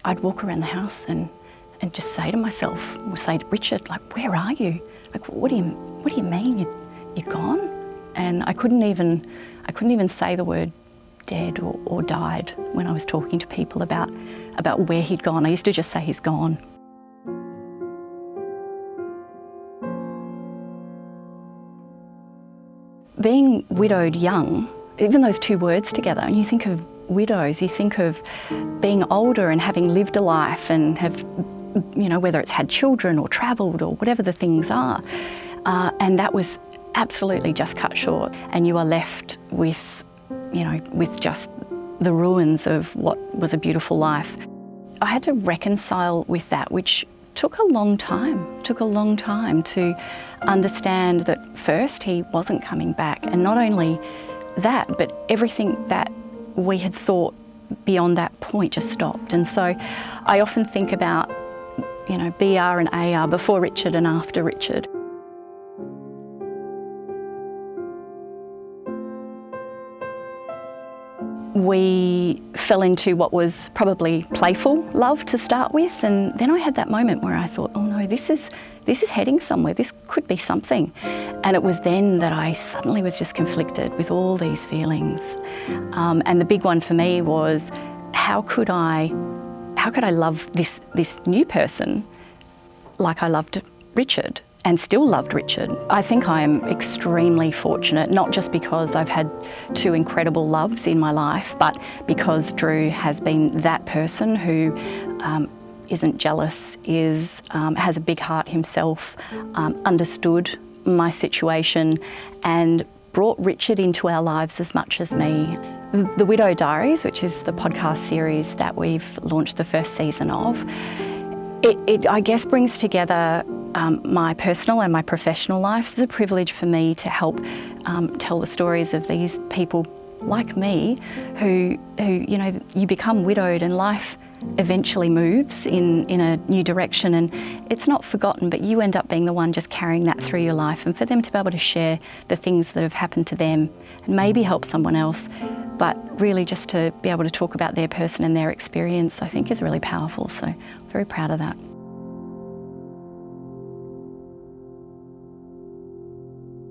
I'd walk around the house and just say to myself, or say to Richard, like, where are you? Like, what do you mean you're gone? And I couldn't even say the word dead or died when I was talking to people about where he'd gone. I used to just say he's gone. Being widowed young, even those two words together, and you think of widows, you think of being older and having lived a life and have, you know, whether it's had children or travelled or whatever the things are, and that was absolutely just cut short, and you are left with, you know, with just the ruins of what was a beautiful life. I had to reconcile with that, which took a long time to understand that first he wasn't coming back, and not only that, but everything that we had thought beyond that point just stopped. And so I often think about, you know, BR and AR, before Richard and after Richard. We fell into what was probably playful love to start with, and then I had that moment where I thought, oh no, this is heading somewhere, this could be something. And it was then that I suddenly was just conflicted with all these feelings. And the big one for me was, how could I love this new person like I loved Richard, and still loved Richard? I think I am extremely fortunate, not just because I've had two incredible loves in my life, but because Drew has been that person who isn't jealous, has a big heart himself, understood my situation and brought Richard into our lives as much as me. The Widow Diaries, which is the podcast series that we've launched the first season of, it I guess brings together my personal and my professional life. It's a privilege for me to help tell the stories of these people like me who you know, you become widowed and life eventually moves in a new direction, and it's not forgotten, but you end up being the one just carrying that through your life, and for them to be able to share the things that have happened to them and maybe help someone else, but really just to be able to talk about their person and their experience, I think is really powerful. So I'm very proud of that.